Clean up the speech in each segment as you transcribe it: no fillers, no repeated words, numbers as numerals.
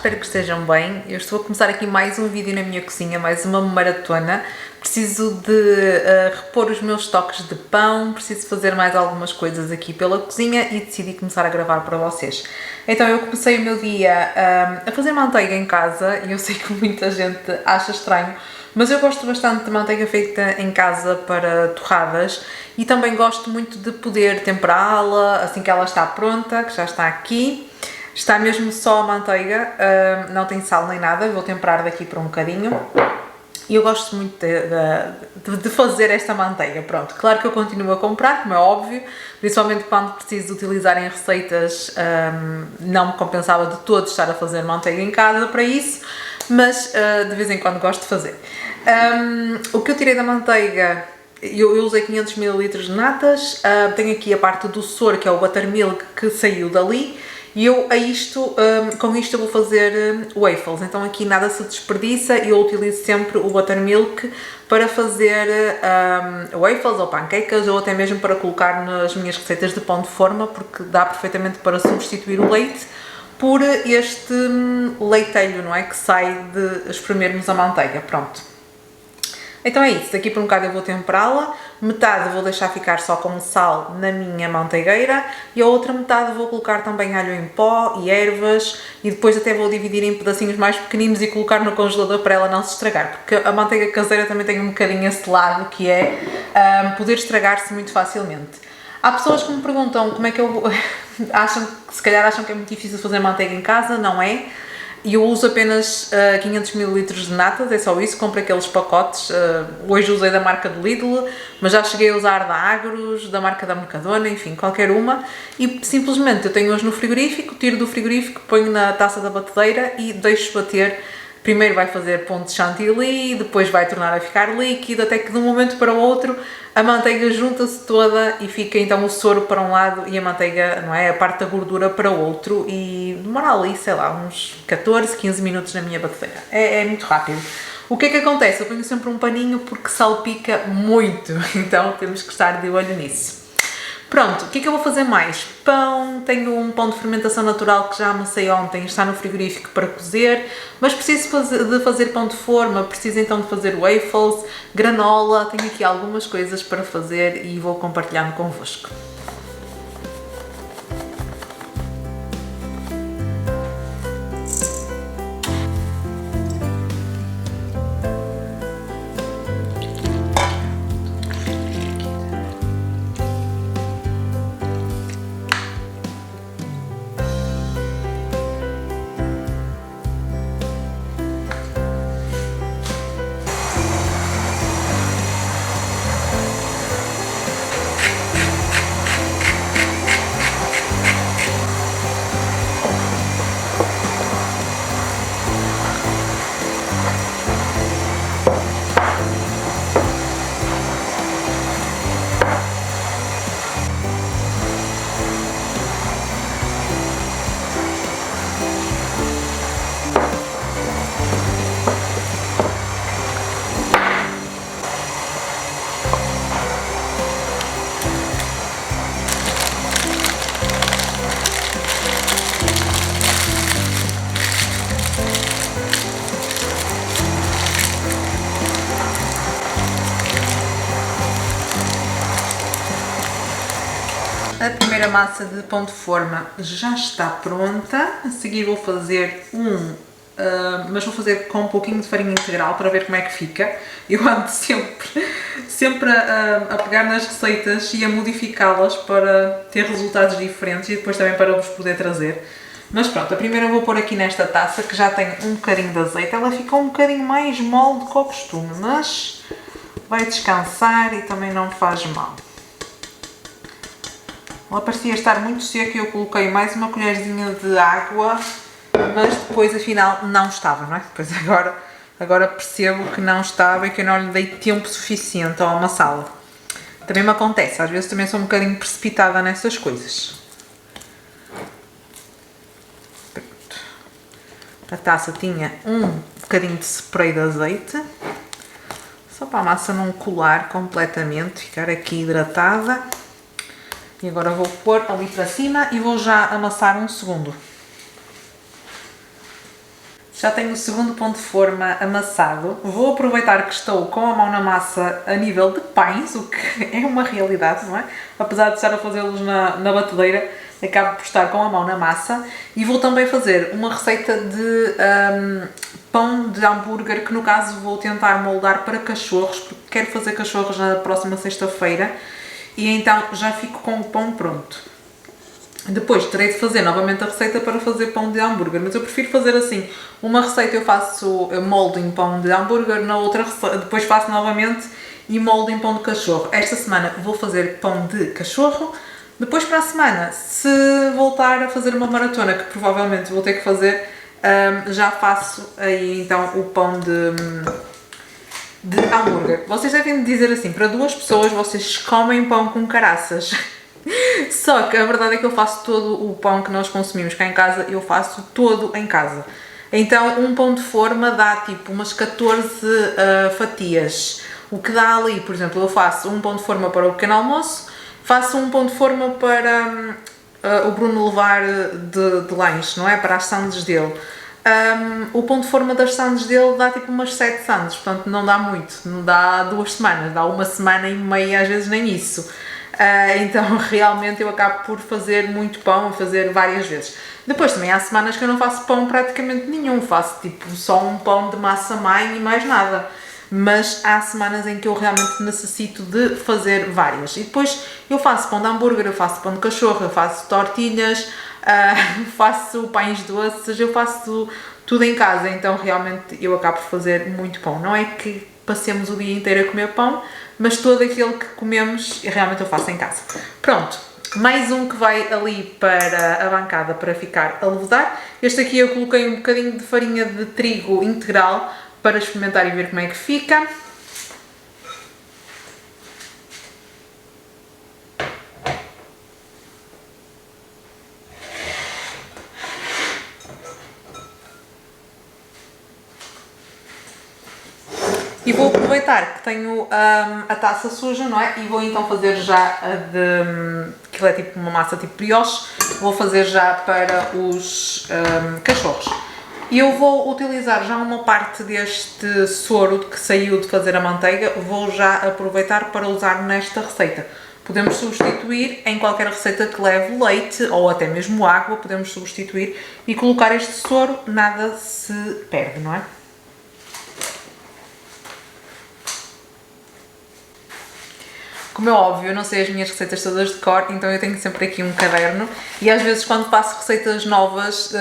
espero que estejam bem. Eu estou a começar aqui mais um vídeo na minha cozinha, mais uma maratona. Preciso de repor os meus estoques de pão, preciso fazer mais algumas coisas aqui pela cozinha e decidi começar a gravar para vocês. Então eu comecei o meu dia a fazer manteiga em casa e eu sei que muita gente acha estranho, mas eu gosto bastante de manteiga feita em casa para torradas e também gosto muito de poder temperá-la assim que ela está pronta, que já está aqui. Está mesmo só a manteiga, não tem sal nem nada, vou temperar daqui por um bocadinho. E eu gosto muito de fazer esta manteiga, pronto. Claro que eu continuo a comprar, como é óbvio, principalmente quando preciso utilizar em receitas, não me compensava de todo estar a fazer manteiga em casa para isso, mas de vez em quando gosto de fazer. O que eu tirei da manteiga, eu usei 500 ml de natas, tenho aqui a parte do soro, que é o buttermilk, que saiu dali. E eu com isto eu vou fazer waffles, então aqui nada se desperdiça e eu utilizo sempre o buttermilk para fazer waffles ou panquecas ou até mesmo para colocar nas minhas receitas de pão de forma, porque dá perfeitamente para substituir o leite por este leitelho, não é? Que sai de espremermos a manteiga, pronto. Então é isso, daqui por um bocado eu vou temperá-la, metade vou deixar ficar só com sal na minha manteigueira e a outra metade vou colocar também alho em pó e ervas e depois até vou dividir em pedacinhos mais pequeninos e colocar no congelador para ela não se estragar, porque a manteiga caseira também tem um bocadinho esse lado que é poder estragar-se muito facilmente. Há pessoas que me perguntam como é que eu se calhar acham que é muito difícil fazer manteiga em casa, não é? E eu uso apenas 500 ml de natas, é só isso, compro aqueles pacotes, hoje usei da marca do Lidl, mas já cheguei a usar da Agros, da marca da Mercadona, enfim, qualquer uma, e simplesmente eu tenho hoje no frigorífico, tiro do frigorífico, ponho na taça da batedeira e deixo bater. Primeiro vai fazer ponto de chantilly, depois vai tornar a ficar líquido, até que de um momento para o outro a manteiga junta-se toda e fica então o soro para um lado e a manteiga, não é, a parte da gordura para o outro e demora ali, sei lá, uns 14, 15 minutos na minha batedeira. É muito rápido. O que é que acontece? Eu ponho sempre um paninho porque salpica muito, então temos que estar de olho nisso. Pronto, o que é que eu vou fazer mais? Pão, tenho um pão de fermentação natural que já amassei ontem, está no frigorífico para cozer, mas preciso de fazer pão de forma, preciso então de fazer waffles, granola, tenho aqui algumas coisas para fazer e vou compartilhando convosco. A primeira massa de pão de forma já está pronta, a seguir vou fazer mas vou fazer com um pouquinho de farinha integral para ver como é que fica. Eu ando sempre a pegar nas receitas e a modificá-las para ter resultados diferentes e depois também para vos poder trazer. Mas pronto, a primeira eu vou pôr aqui nesta taça que já tem um bocadinho de azeite, ela fica um bocadinho mais mole do que ao costume, mas vai descansar e também não faz mal. Ela parecia estar muito seca e eu coloquei mais uma colherzinha de água, mas depois afinal não estava, não é? Pois agora percebo que não estava e que eu não lhe dei tempo suficiente ao amassá-la. Também me acontece, às vezes também sou um bocadinho precipitada nessas coisas. Pronto. A taça tinha um bocadinho de spray de azeite, só para a massa não colar completamente, ficar aqui hidratada. E agora vou pôr ali para cima e vou já amassar um segundo. Já tenho o segundo pão de forma amassado. Vou aproveitar que estou com a mão na massa a nível de pães, o que é uma realidade, não é? Apesar de estar a fazê-los na batedeira, acabo por estar com a mão na massa. E vou também fazer uma receita de pão de hambúrguer, que no caso vou tentar moldar para cachorros, porque quero fazer cachorros na próxima sexta-feira. E então já fico com o pão pronto. Depois terei de fazer novamente a receita para fazer pão de hambúrguer, mas eu prefiro fazer assim, uma receita eu faço molde em pão de hambúrguer, na outra depois faço novamente e molde em pão de cachorro. Esta semana vou fazer pão de cachorro, depois para a semana, se voltar a fazer uma maratona, que provavelmente vou ter que fazer, já faço aí então o pão de hambúrguer. Vocês devem dizer assim, para 2 pessoas vocês comem pão com caraças. Só que a verdade é que eu faço todo o pão que nós consumimos cá em casa, eu faço todo em casa. Então um pão de forma dá tipo umas 14 fatias. O que dá ali, por exemplo, eu faço um pão de forma para o pequeno almoço, faço um pão de forma para o Bruno levar de lanche, não é? Para as sandes dele. O pão de forma das sandes dele dá tipo umas 7 sandes, portanto não dá muito, não dá 2 semanas, dá 1 semana e meia, às vezes nem isso. Então realmente eu acabo por fazer muito pão e fazer várias vezes. Depois também há semanas que eu não faço pão praticamente nenhum, faço tipo só um pão de massa-mãe e mais nada. Mas há semanas em que eu realmente necessito de fazer várias. E depois eu faço pão de hambúrguer, eu faço pão de cachorro, eu faço tortilhas, faço pães doces, eu faço tudo em casa. Então realmente eu acabo por fazer muito pão. Não é que passemos o dia inteiro a comer pão, mas todo aquele que comemos realmente eu faço em casa. Pronto, mais um que vai ali para a bancada para ficar a levedar. Este aqui eu coloquei um bocadinho de farinha de trigo integral para experimentar e ver como é que fica. E vou aproveitar que tenho a taça suja, não é? E vou então fazer já a de... Aquilo é tipo uma massa tipo brioche. Vou fazer já para os cachorros. E eu vou utilizar já uma parte deste soro que saiu de fazer a manteiga. Vou já aproveitar para usar nesta receita. Podemos substituir em qualquer receita que leve leite ou até mesmo água. Podemos substituir e colocar este soro. Nada se perde, não é? Como é óbvio, eu não sei as minhas receitas todas de cor, então eu tenho sempre aqui um caderno e às vezes quando faço receitas novas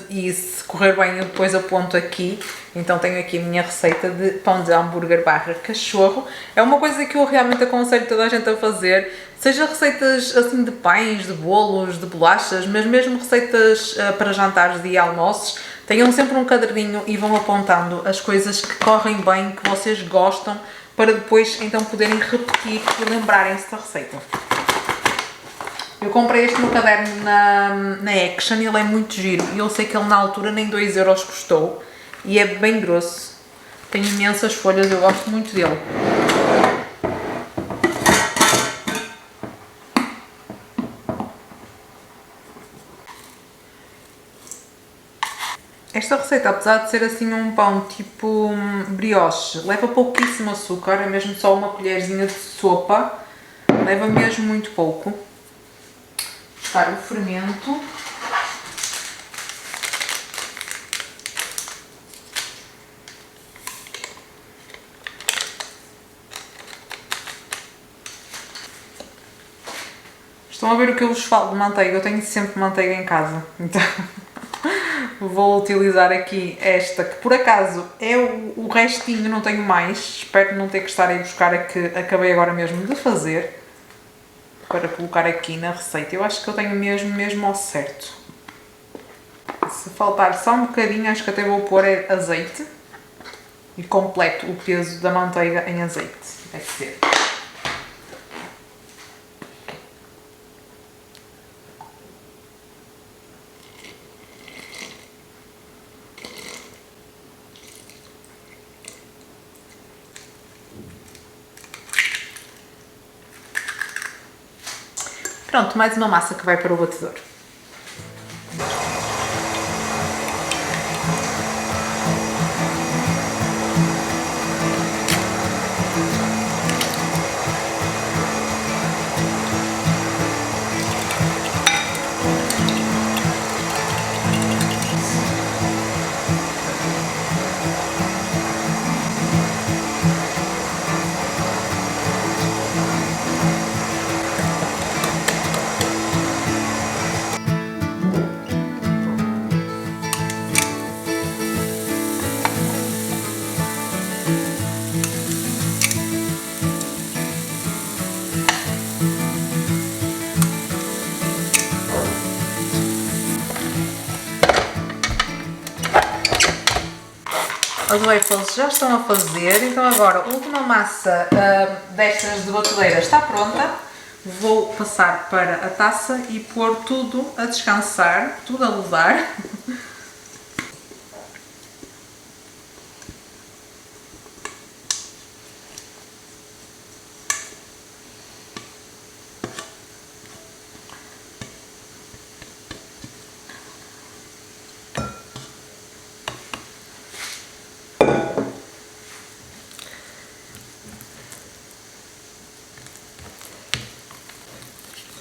e se correr bem eu depois aponto aqui, então tenho aqui a minha receita de pão de hambúrguer barra cachorro. É uma coisa que eu realmente aconselho toda a gente a fazer, seja receitas assim de pães, de bolos, de bolachas, mas mesmo receitas para jantares e almoços, tenham sempre um caderninho e vão apontando as coisas que correm bem, que vocês gostam, para depois então poderem repetir e lembrarem-se da receita. Eu comprei este no caderno na Action, ele é muito giro e eu sei que ele na altura nem 2€ custou e é bem grosso. Tem imensas folhas, eu gosto muito dele. Esta receita, apesar de ser assim um pão tipo brioche, leva pouquíssimo açúcar, é mesmo só uma colherzinha de sopa, leva mesmo muito pouco. Vou buscar o fermento. Estão a ver o que eu vos falo de manteiga? Eu tenho sempre manteiga em casa, então... Vou utilizar aqui esta, que por acaso é o restinho, não tenho mais. Espero não ter que estar a ir buscar a que acabei agora mesmo de fazer. Para colocar aqui na receita. Eu acho que eu tenho mesmo ao certo. Se faltar só um bocadinho, acho que até vou pôr azeite. E completo o peso da manteiga em azeite. Deve ser. Pronto, mais uma massa que vai para o batedor. waffles já estão a fazer, então agora a última massa destas de batudeira está pronta. Vou passar para a taça e pôr tudo a descansar, tudo a levar.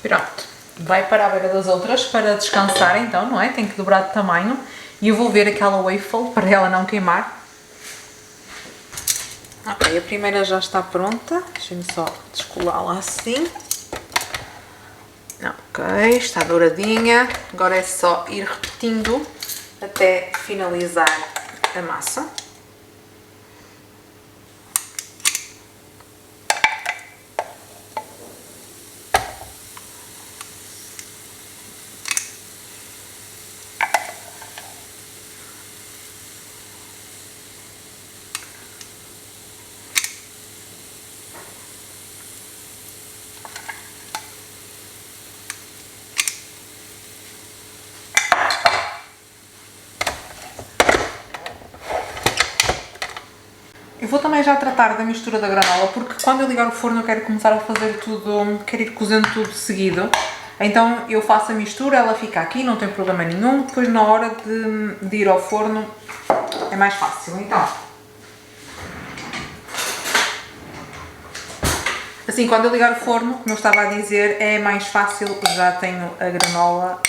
Pronto, vai para a beira das outras para descansar então, não é? Tem que dobrar de tamanho. E eu vou ver aquela waffle para ela não queimar. Ok, a primeira já está pronta. Deixem-me só descolá-la assim. Ok, está douradinha. Agora é só ir repetindo até finalizar a massa. Eu vou também já tratar da mistura da granola, porque quando eu ligar o forno eu quero começar a fazer tudo, quero ir cozendo tudo seguido. Então eu faço a mistura, ela fica aqui, não tem problema nenhum. Depois na hora de ir ao forno é mais fácil. Então, assim, quando eu ligar o forno, como eu estava a dizer, é mais fácil, já tenho a granola,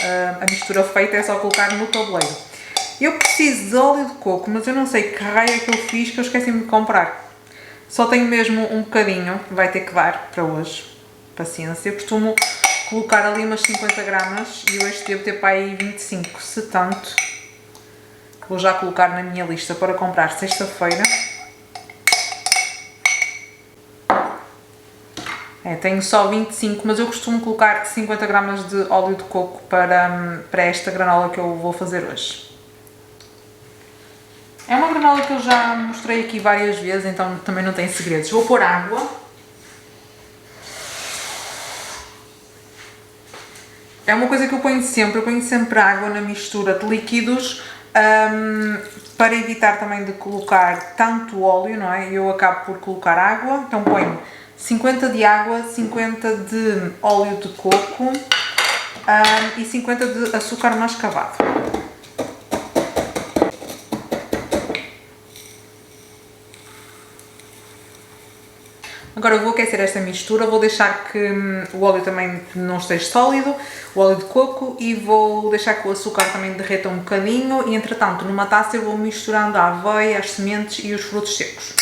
a mistura feita, é só colocar no tabuleiro. Eu preciso de óleo de coco, mas eu não sei que raio é que eu fiz, que eu esqueci-me de comprar. Só tenho mesmo um bocadinho, vai ter que dar para hoje. Paciência. Eu costumo colocar ali umas 50 gramas e hoje devo ter para aí 25, se tanto. Vou já colocar na minha lista para comprar sexta-feira. Tenho só 25, mas eu costumo colocar 50 gramas de óleo de coco para esta granola que eu vou fazer hoje. É uma granola que eu já mostrei aqui várias vezes, então também não tem segredos. Vou pôr água. É uma coisa que eu ponho sempre água na mistura de líquidos, para evitar também de colocar tanto óleo, não é? Eu acabo por colocar água, então ponho 50 de água, 50 de óleo de coco e 50 de açúcar mascavado. Agora eu vou aquecer esta mistura, vou deixar que o óleo também não esteja sólido, o óleo de coco, e vou deixar que o açúcar também derreta um bocadinho e entretanto numa taça eu vou misturando a aveia, as sementes e os frutos secos.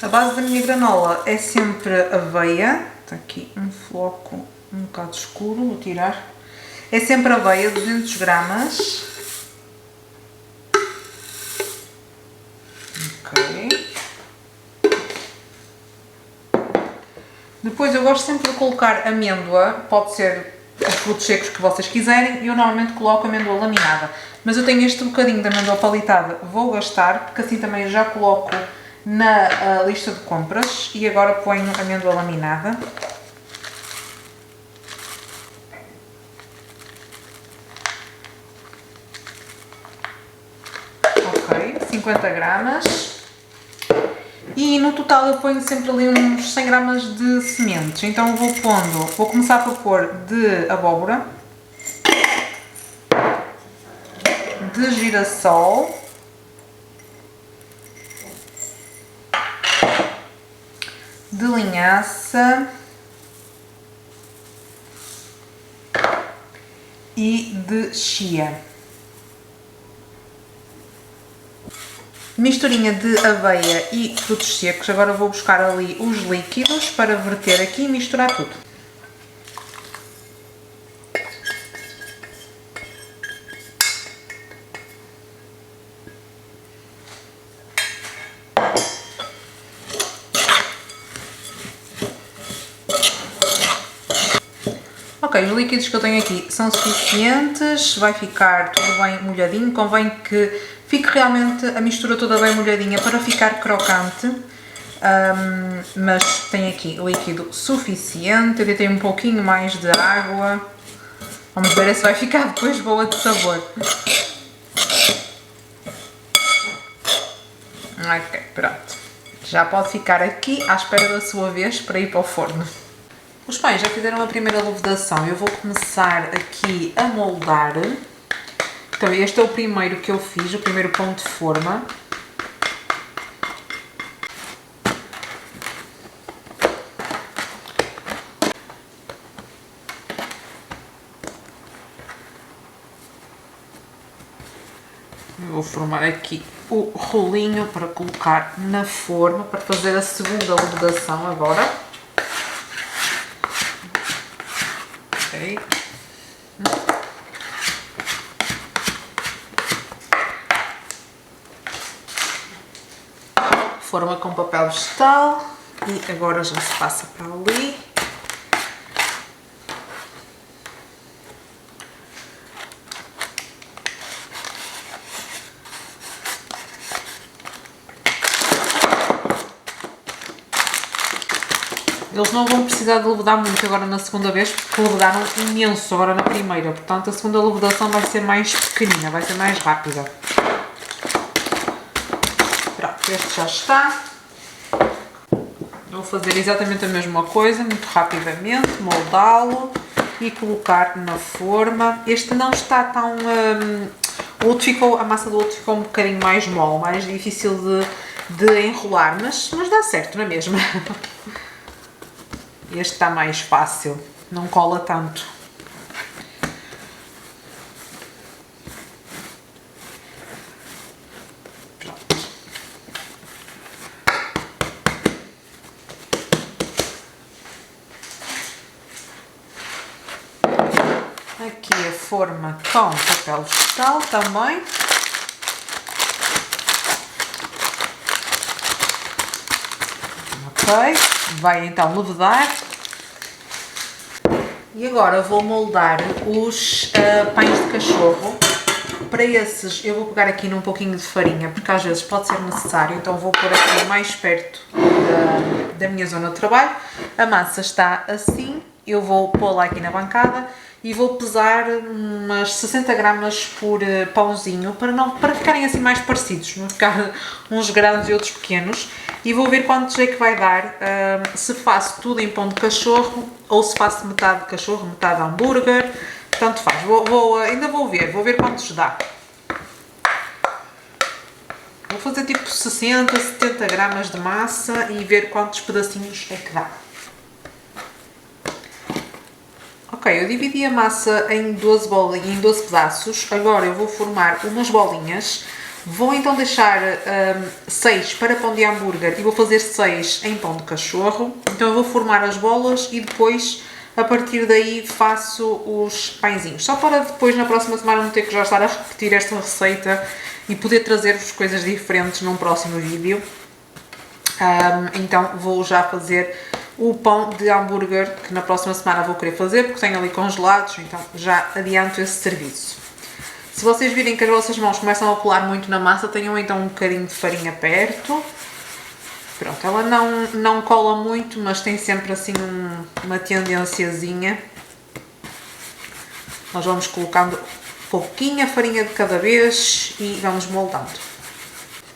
A base da minha granola é sempre aveia, está aqui um floco um bocado escuro, vou tirar. É sempre aveia, 200 gramas. Ok. Depois eu gosto sempre de colocar amêndoa, pode ser os frutos secos que vocês quiserem, e eu normalmente coloco amêndoa laminada. Mas eu tenho este bocadinho de amêndoa palitada, vou gastar, porque assim também já coloco na lista de compras, e agora ponho amêndoa laminada. Ok, 50 gramas. E no total eu ponho sempre ali uns 100 gramas de sementes. Então vou começar por pôr de abóbora, de girassol, de linhaça e de chia. Misturinha de aveia e frutos secos. Agora vou buscar ali os líquidos para verter aqui e misturar tudo. Ok, os líquidos que eu tenho aqui são suficientes, vai ficar tudo bem molhadinho. Convém que fique realmente a mistura toda bem molhadinha para ficar crocante. Mas tem aqui líquido suficiente. Eu deitei um pouquinho mais de água. Vamos ver se vai ficar depois boa de sabor. Ok, pronto. Já pode ficar aqui à espera da sua vez para ir para o forno. Os pães já fizeram a primeira levedação. Eu vou começar aqui a moldar. Então este é o primeiro que eu fiz, o primeiro pão de forma. Vou formar aqui o rolinho para colocar na forma, para fazer a segunda levedação agora. Ok. Forma com papel vegetal e agora já se passa para ali. Eles não vão precisar de levedar muito agora na segunda vez, porque levedaram imenso agora na primeira. Portanto, a segunda levedação vai ser mais pequenina, vai ser mais rápida. Pronto, este já está. Vou fazer exatamente a mesma coisa, muito rapidamente, moldá-lo e colocar na forma. Este não está tão... a massa do outro ficou um bocadinho mais mole, mais difícil de enrolar, mas dá certo, não é mesmo? Este está mais fácil, não cola tanto. Pronto. Aqui a forma com papel vegetal também. Ok, vai então levedar. E agora vou moldar os pães de cachorro. Para esses eu vou pegar aqui num pouquinho de farinha, porque às vezes pode ser necessário, então vou pôr aqui mais perto da minha zona de trabalho. A massa está assim, eu vou pô-la aqui na bancada e vou pesar umas 60 gramas por pãozinho, para ficarem assim mais parecidos, não ficar uns grandes e outros pequenos. E vou ver quantos é que vai dar, se faço tudo em pão de cachorro ou se faço metade de cachorro, metade de hambúrguer, tanto faz. Ainda vou ver quantos dá. Vou fazer tipo 60, 70 gramas de massa e ver quantos pedacinhos é que dá. Ok, eu dividi a massa em 12 pedaços, agora eu vou formar umas bolinhas. Vou então deixar 6 para pão de hambúrguer e vou fazer 6 em pão de cachorro. Então eu vou formar as bolas e depois, a partir daí, faço os pãezinhos. Só para depois, na próxima semana, não ter que já estar a repetir esta receita e poder trazer-vos coisas diferentes num próximo vídeo. Então vou já fazer o pão de hambúrguer, que na próxima semana vou querer fazer, porque tenho ali congelados, então já adianto esse serviço. Se vocês virem que as vossas mãos começam a colar muito na massa, tenham então um bocadinho de farinha perto. Pronto, ela não cola muito, mas tem sempre assim uma tendênciazinha. Nós vamos colocando pouquinha farinha de cada vez e vamos moldando.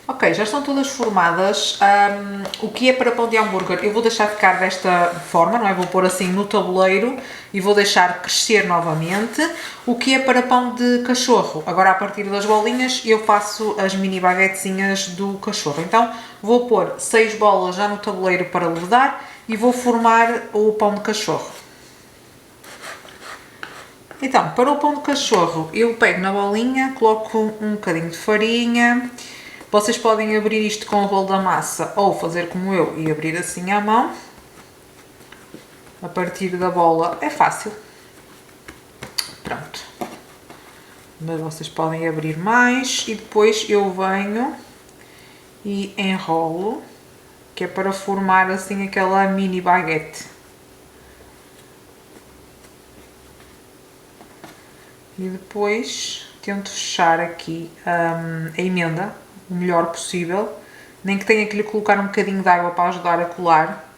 Ok, já estão todas formadas. O que é para pão de hambúrguer eu vou deixar ficar desta forma, não é? Vou pôr assim no tabuleiro e vou deixar crescer novamente. O que é para pão de cachorro, agora a partir das bolinhas eu faço as mini baguetezinhas do cachorro. Então vou pôr 6 bolas já no tabuleiro para levedar e vou formar o pão de cachorro. Então, para o pão de cachorro eu pego na bolinha, coloco um bocadinho de farinha. Vocês podem abrir isto com o rolo da massa ou fazer como eu e abrir assim à mão. A partir da bola é fácil. Pronto. Mas vocês podem abrir mais e depois eu venho e enrolo, que é para formar assim aquela mini baguete. E depois tento fechar aqui a emenda o melhor possível, nem que tenha que lhe colocar um bocadinho de água para ajudar a colar,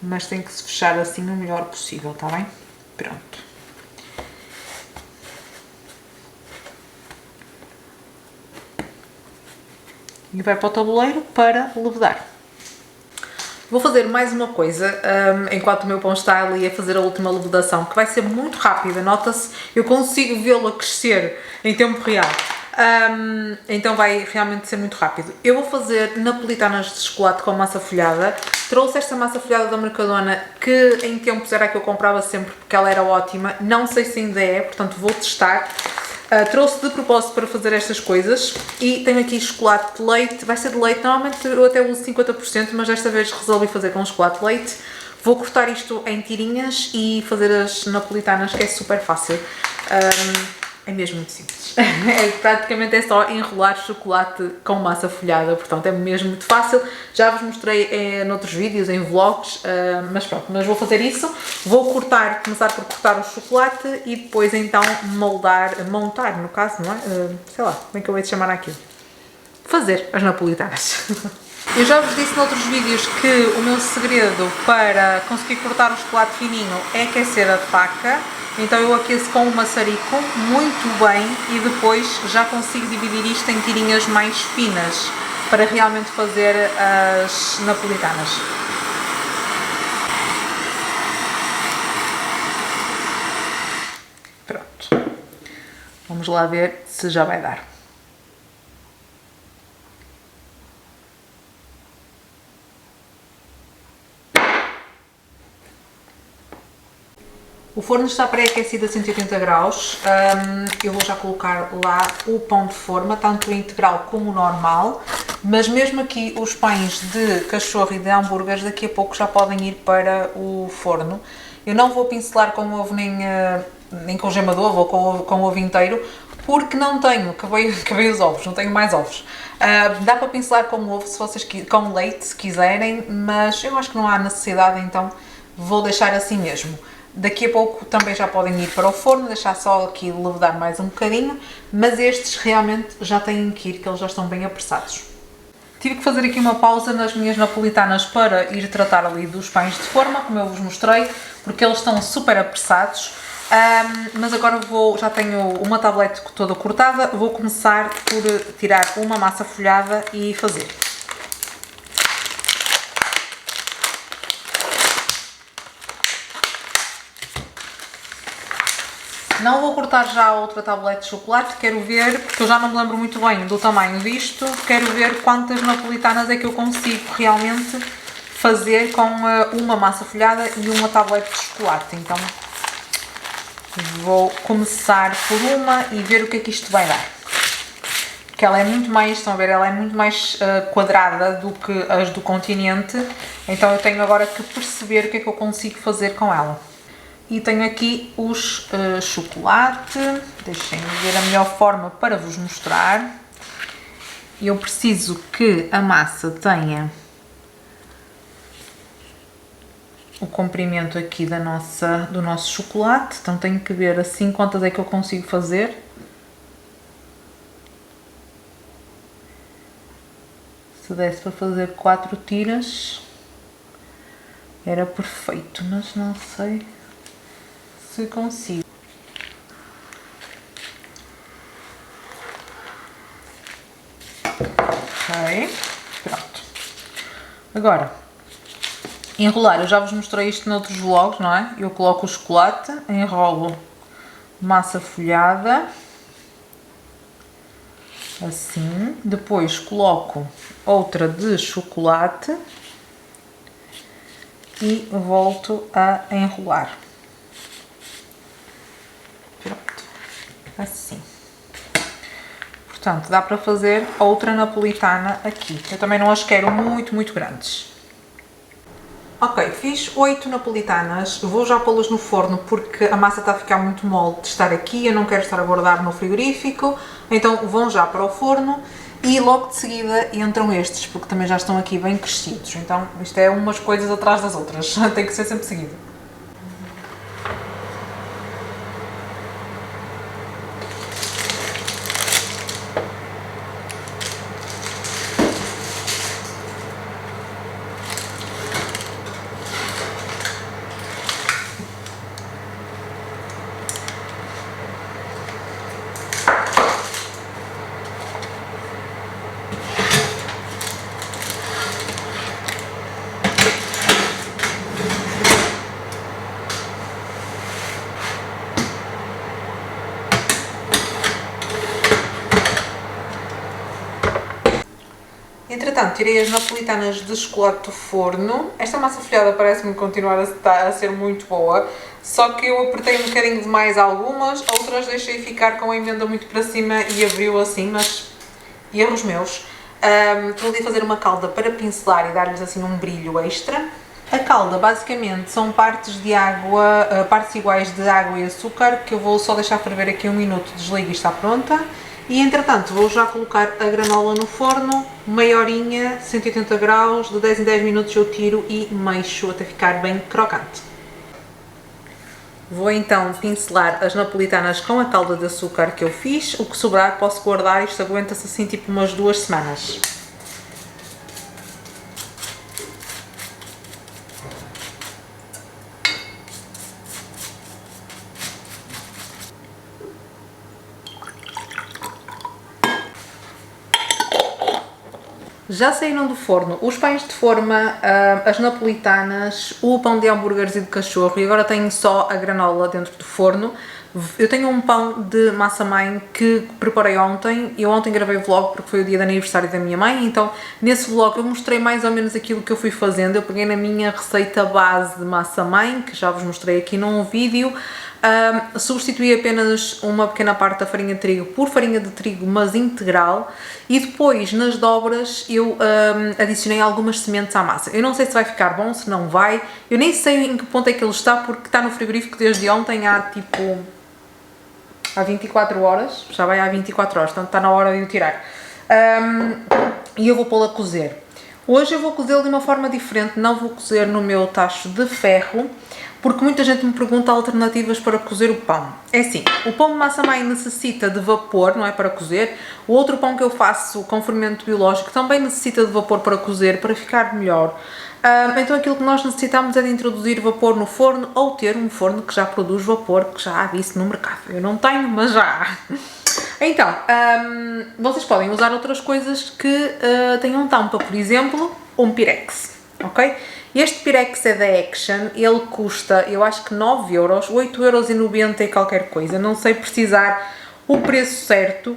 mas tem que se fechar assim o melhor possível, está bem? Pronto. E vai para o tabuleiro para levedar. Vou fazer mais uma coisa, enquanto o meu pão está ali a fazer a última levedação, que vai ser muito rápida, nota-se, eu consigo vê-lo a crescer em tempo real. Então vai realmente ser muito rápido. Eu vou fazer napolitanas de chocolate com massa folhada. Trouxe esta massa folhada da Mercadona, que em tempos era a que eu comprava sempre porque ela era ótima. Não sei se ainda é, portanto vou testar. Trouxe de propósito para fazer estas coisas e tenho aqui chocolate de leite, vai ser de leite, normalmente eu até uso 50%, mas desta vez resolvi fazer com chocolate de leite. Vou cortar isto em tirinhas e fazer as napolitanas, que é super fácil. É mesmo muito simples. Praticamente é só enrolar chocolate com massa folhada, portanto é mesmo muito fácil. Já vos mostrei noutros vídeos, em vlogs, mas pronto, mas vou fazer isso. Vou começar por cortar o chocolate e depois então montar no caso, não é? Sei lá, como é que eu vou te chamar aquilo? Fazer as napolitanas. Eu já vos disse noutros vídeos que o meu segredo para conseguir cortar o chocolate fininho é aquecer a faca. Então eu aqueço com o maçarico muito bem e depois já consigo dividir isto em tirinhas mais finas para realmente fazer as napolitanas. Pronto. Vamos lá ver se já vai dar. O forno está pré-aquecido a 180 graus, eu vou já colocar lá o pão de forma, tanto o integral como o normal, mas mesmo aqui os pães de cachorro e de hambúrgueres daqui a pouco já podem ir para o forno. Eu não vou pincelar com ovo nem com gema de ovo ou com ovo inteiro, porque não tenho, acabei os ovos, não tenho mais ovos. Dá para pincelar com ovo, se vocês com leite, se quiserem, mas eu acho que não há necessidade, então vou deixar assim mesmo. Daqui a pouco também já podem ir para o forno, deixar só aqui levedar mais um bocadinho, mas estes realmente já têm que ir, que eles já estão bem apressados. Tive que fazer aqui uma pausa nas minhas napolitanas para ir tratar ali dos pães de forma, como eu vos mostrei, porque eles estão super apressados. Mas agora já tenho uma tablete toda cortada, vou começar por tirar uma massa folhada e fazer. Não vou cortar já a outra tablete de chocolate, quero ver, porque eu já não me lembro muito bem do tamanho disto, quero ver quantas napolitanas é que eu consigo realmente fazer com uma massa folhada e uma tablete de chocolate. Então vou começar por uma e ver o que é que isto vai dar. Porque ela é muito mais, estão a ver, ela é muito mais quadrada do que as do continente, então eu tenho agora que perceber o que é que eu consigo fazer com ela. E tenho aqui os chocolate, deixem-me ver a melhor forma para vos mostrar. Eu preciso que a massa tenha o comprimento aqui do nosso chocolate, então tenho que ver assim quantas é que eu consigo fazer. Se desse para fazer 4 tiras, era perfeito, mas não sei se consigo. Ok, pronto. Agora, enrolar, eu já vos mostrei isto noutros vlogs, não é? Eu coloco o chocolate, enrolo massa folhada, assim, depois coloco outra de chocolate e volto a enrolar. Pronto, assim. Portanto, dá para fazer outra napolitana aqui. Eu também não as quero muito, muito grandes. Ok, fiz 8 napolitanas. Vou já pô-las no forno porque a massa está a ficar muito mole de estar aqui. Eu não quero estar a guardar no frigorífico. Então vão já para o forno e logo de seguida entram estes, porque também já estão aqui bem crescidos. Então isto é umas coisas atrás das outras. Tem que ser sempre seguido. Entretanto, tirei as napolitanas de chocolate do forno. Esta massa folhada parece-me continuar a ser muito boa, só que eu apertei um bocadinho demais algumas, outras deixei ficar com a emenda muito para cima e abriu assim, mas erros meus. Estou ali a fazer uma calda para pincelar e dar-lhes assim um brilho extra. A calda basicamente são partes de água, partes iguais de água e açúcar, que eu vou só deixar ferver aqui um minuto, desligo e está pronta. E entretanto vou já colocar a granola no forno, meia horinha, 180 graus, de 10 em 10 minutos eu tiro e mexo até ficar bem crocante. Vou então pincelar as napolitanas com a calda de açúcar que eu fiz, o que sobrar posso guardar, isto aguenta-se assim tipo umas 2 semanas. Já saíram do forno os pães de forma, as napolitanas, o pão de hambúrgueres e de cachorro e agora tenho só a granola dentro do forno. Eu tenho um pão de massa-mãe que preparei ontem. Eu ontem gravei o vlog porque foi o dia de aniversário da minha mãe, então nesse vlog eu mostrei mais ou menos aquilo que eu fui fazendo. Eu peguei na minha receita base de massa-mãe, que já vos mostrei aqui num vídeo. Substituí apenas uma pequena parte da farinha de trigo por farinha de trigo, mas integral, e depois nas dobras eu adicionei algumas sementes à massa. Eu não sei se vai ficar bom, se não vai, eu nem sei em que ponto é que ele está, porque está no frigorífico desde ontem há 24 horas, já vai há 24 horas, portanto está na hora de o tirar. E eu vou pô-lo a cozer. Hoje eu vou cozê-lo de uma forma diferente, não vou cozer no meu tacho de ferro, porque muita gente me pergunta alternativas para cozer o pão. É assim, o pão de massa-mãe necessita de vapor, não é, para cozer. O outro pão que eu faço com fermento biológico também necessita de vapor para cozer, para ficar melhor. Então aquilo que nós necessitamos é de introduzir vapor no forno ou ter um forno que já produz vapor, que já há disso no mercado. Eu não tenho, mas já há. Então, vocês podem usar outras coisas que tenham tampa, por exemplo, um Pirex, ok? Este Pirex é da Action, ele custa, eu acho que 9 euros, 8,90€ e qualquer coisa, não sei precisar o preço certo,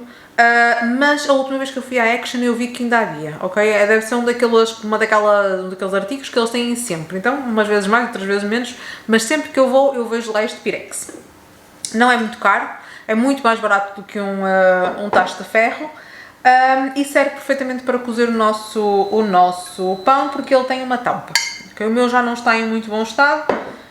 mas a última vez que eu fui à Action eu vi que ainda havia, ok? Deve ser um daqueles artigos que eles têm sempre, então umas vezes mais, outras vezes menos, mas sempre que eu vou eu vejo lá este Pirex. Não é muito caro, é muito mais barato do que um tacho de ferro. E serve perfeitamente para cozer o nosso pão, porque ele tem uma tampa. Okay? O meu já não está em muito bom estado,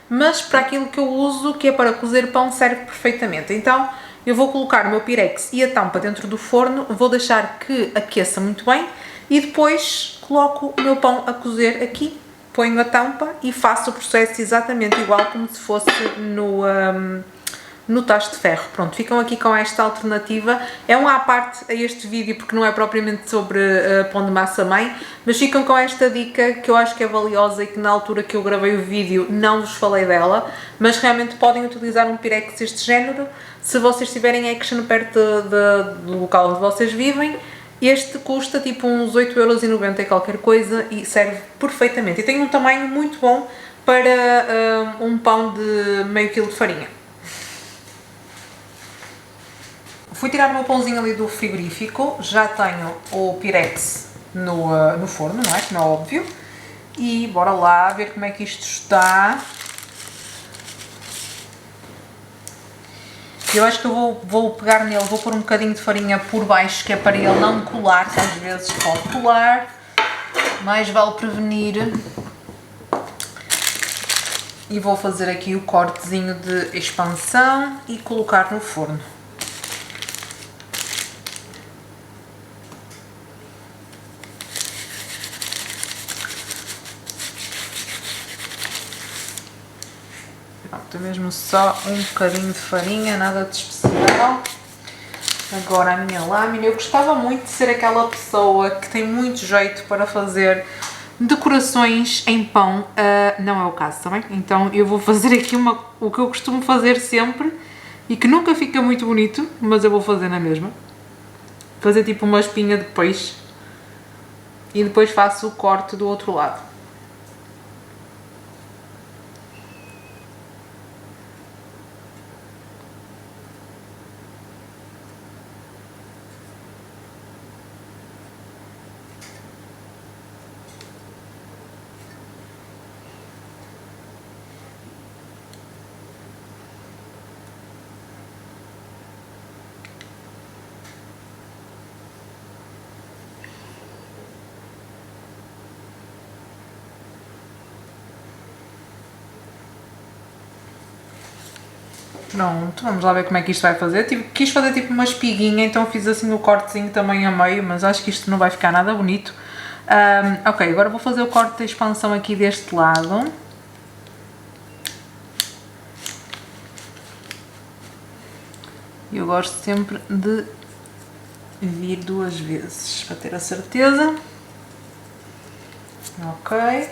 mas para aquilo que eu uso, que é para cozer pão, serve perfeitamente. Então eu vou colocar o meu Pirex e a tampa dentro do forno, vou deixar que aqueça muito bem e depois coloco o meu pão a cozer aqui, ponho a tampa e faço o processo exatamente igual como se fosse no tacho de ferro. Pronto, ficam aqui com esta alternativa. É um à parte a este vídeo porque não é propriamente sobre pão de massa-mãe, mas ficam com esta dica que eu acho que é valiosa e que na altura que eu gravei o vídeo não vos falei dela, mas realmente podem utilizar um Pirex deste género se vocês tiverem Action perto do local onde vocês vivem. Este custa tipo uns 8,90€ e qualquer coisa e serve perfeitamente. E tem um tamanho muito bom para um pão de meio quilo de farinha. Fui tirar o meu pãozinho ali do frigorífico, já tenho o Pirex no forno, não é? Como é óbvio. E bora lá ver como é que isto está. Eu acho que eu vou pegar nele, vou pôr um bocadinho de farinha por baixo, que é para ele não colar, que às vezes pode colar. Mais vale prevenir. E vou fazer aqui o cortezinho de expansão e colocar no forno. Pronto, mesmo só um bocadinho de farinha, nada de especial. Agora a minha lâmina. Eu gostava muito de ser aquela pessoa que tem muito jeito para fazer decorações em pão. Não é o caso, tá bem? Então eu vou fazer aqui o que eu costumo fazer sempre e que nunca fica muito bonito, mas eu vou fazer na mesma. Fazer tipo uma espinha de peixe e depois faço o corte do outro lado. Pronto, vamos lá ver como é que isto vai fazer. Quis fazer tipo uma espiguinha, então fiz assim o cortezinho também a meio, mas acho que isto não vai ficar nada bonito. Ok, agora vou fazer o corte da expansão aqui deste lado. Eu gosto sempre de vir 2 vezes, para ter a certeza. Ok.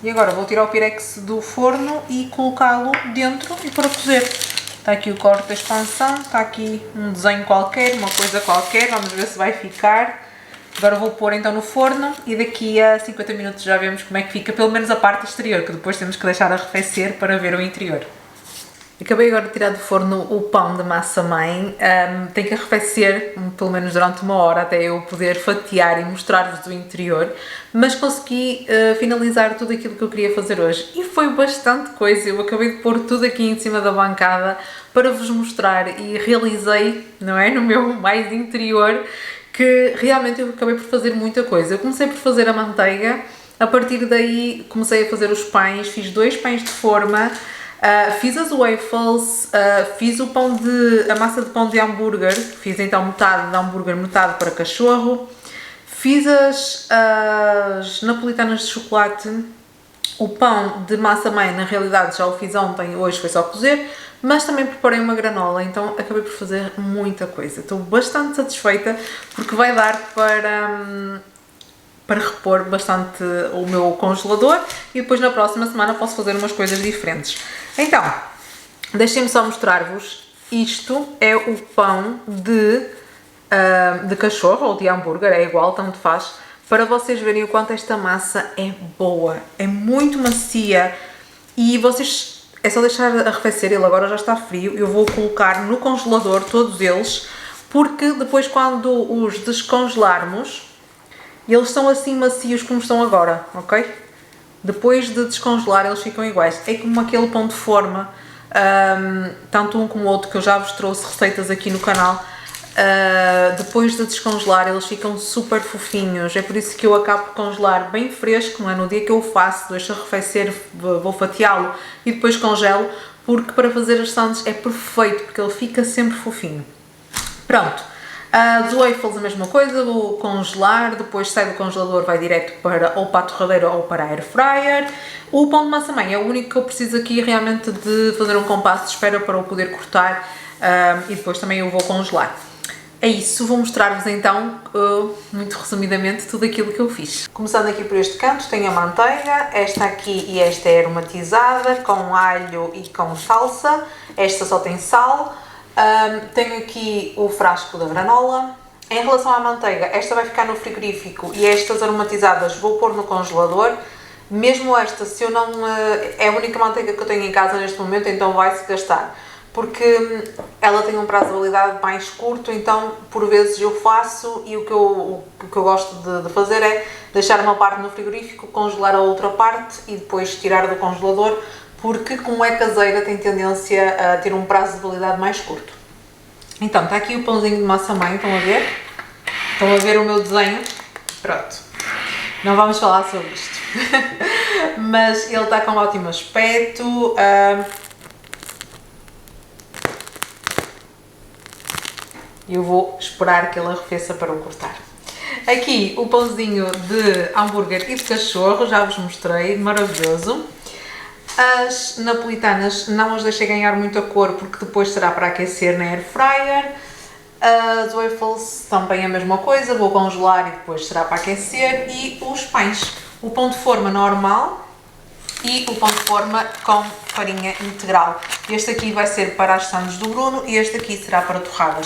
E agora vou tirar o pirex do forno e colocá-lo dentro e para cozer. Está aqui o corte da expansão, está aqui um desenho qualquer, uma coisa qualquer, vamos ver se vai ficar. Agora vou pôr então no forno e daqui a 50 minutos já vemos como é que fica, pelo menos a parte exterior, que depois temos que deixar arrefecer para ver o interior. Acabei agora de tirar do forno o pão de massa-mãe, tem que arrefecer pelo menos durante 1 hora até eu poder fatiar e mostrar-vos o interior, mas consegui finalizar tudo aquilo que eu queria fazer hoje e foi bastante coisa. Eu acabei de pôr tudo aqui em cima da bancada para vos mostrar e realizei, não é, no meu mais interior, que realmente eu acabei por fazer muita coisa. Eu comecei por fazer a manteiga, a partir daí comecei a fazer os pães, fiz 2 pães de forma. Fiz as waffles, fiz a massa de pão de hambúrguer, fiz então metade de hambúrguer, metade para cachorro, fiz as napolitanas de chocolate, o pão de massa-mãe na realidade já o fiz ontem, hoje foi só cozer, mas também preparei uma granola, então acabei por fazer muita coisa. Estou bastante satisfeita porque vai dar para repor bastante o meu congelador e depois na próxima semana posso fazer umas coisas diferentes. Então, deixem-me só mostrar-vos, isto é o pão de cachorro ou de hambúrguer, é igual, tanto faz, para vocês verem o quanto esta massa é boa, é muito macia e vocês, é só deixar arrefecer, ele agora já está frio, eu vou colocar no congelador todos eles, porque depois quando os descongelarmos, eles são assim macios como estão agora, ok? Depois de descongelar eles ficam iguais. É como aquele pão de forma, tanto um como o outro, que eu já vos trouxe receitas aqui no canal. Depois de descongelar eles ficam super fofinhos. É por isso que eu acabo por congelar bem fresco, não é? No dia que eu faço, deixo arrefecer, vou fatiá-lo e depois congelo, porque para fazer as sandes é perfeito, porque ele fica sempre fofinho. Pronto. As waffles a mesma coisa, vou congelar, depois sai do congelador, vai direto para ou para a torradeira ou para a air fryer. O pão de massa-mãe é o único que eu preciso aqui realmente de fazer um compasso de espera para o poder cortar e depois também eu vou congelar. É isso, vou mostrar-vos então, muito resumidamente, tudo aquilo que eu fiz. Começando aqui por este canto, tenho a manteiga, esta aqui e esta é aromatizada, com alho e com salsa, esta só tem sal. Tenho aqui o frasco da granola. Em relação à manteiga, esta vai ficar no frigorífico e estas aromatizadas vou pôr no congelador. Mesmo esta, se eu não... é a única manteiga que eu tenho em casa neste momento, então vai-se gastar. Porque ela tem um prazo de validade mais curto, então por vezes eu faço e o que eu gosto de fazer é deixar uma parte no frigorífico, congelar a outra parte e depois tirar do congelador, porque como é caseira tem tendência a ter um prazo de validade mais curto. Então, está aqui o pãozinho de massa-mãe, estão a ver? Estão a ver o meu desenho? Pronto. Não vamos falar sobre isto. Mas ele está com um ótimo aspecto. Eu vou esperar que ele arrefeça para o cortar. Aqui o pãozinho de hambúrguer e de cachorro, já vos mostrei, maravilhoso. As napolitanas não as deixei ganhar muita cor porque depois será para aquecer na air fryer. As waffles também a mesma coisa, vou congelar e depois será para aquecer. E os pães, o pão de forma normal e o pão de forma com farinha integral. Este aqui vai ser para as sandes do Bruno e este aqui será para torradas.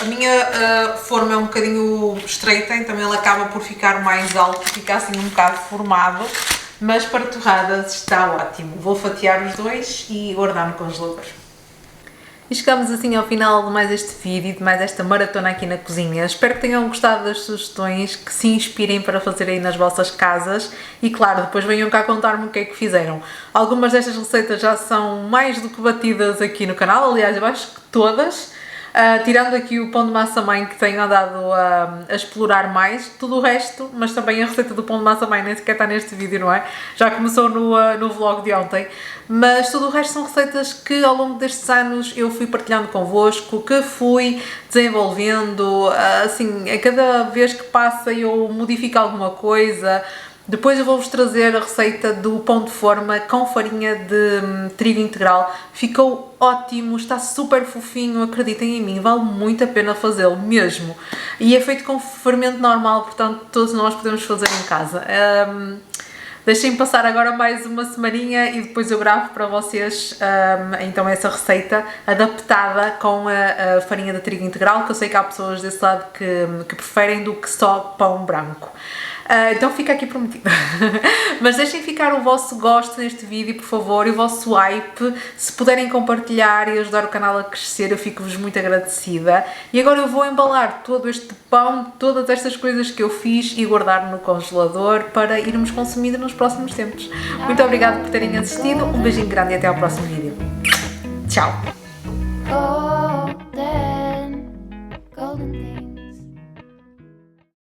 A minha forma é um bocadinho estreita, então ele acaba por ficar mais alto, fica assim um bocado formado. Mas para torradas está ótimo. Vou fatiar os dois e guardar no congelador. E chegamos assim ao final de mais este vídeo, de mais esta maratona aqui na cozinha. Espero que tenham gostado das sugestões, que se inspirem para fazer aí nas vossas casas e claro, depois venham cá contar-me o que é que fizeram. Algumas destas receitas já são mais do que batidas aqui no canal, aliás eu acho que todas. Tirando aqui o pão de massa mãe que tenho andado a explorar mais, tudo o resto, mas também a receita do pão de massa mãe nem sequer está neste vídeo, não é? Já começou no vlog de ontem, mas tudo o resto são receitas que ao longo destes anos eu fui partilhando convosco, que fui desenvolvendo, assim, a cada vez que passa eu modifico alguma coisa. Depois eu vou-vos trazer a receita do pão de forma com farinha de trigo integral. Ficou ótimo, está super fofinho, acreditem em mim, vale muito a pena fazê-lo mesmo. E é feito com fermento normal, portanto todos nós podemos fazer em casa. Deixem-me passar agora mais uma semaninha e depois eu gravo para vocês então essa receita adaptada com a farinha de trigo integral, que eu sei que há pessoas desse lado que preferem do que só pão branco. Então fica aqui prometido. Mas deixem ficar o vosso gosto neste vídeo, por favor, e o vosso hype. Se puderem compartilhar e ajudar o canal a crescer, eu fico-vos muito agradecida. E agora eu vou embalar todo este pão, todas estas coisas que eu fiz e guardar no congelador para irmos consumindo nos próximos tempos. Muito obrigada por terem assistido, um beijinho grande e até ao próximo vídeo. Tchau!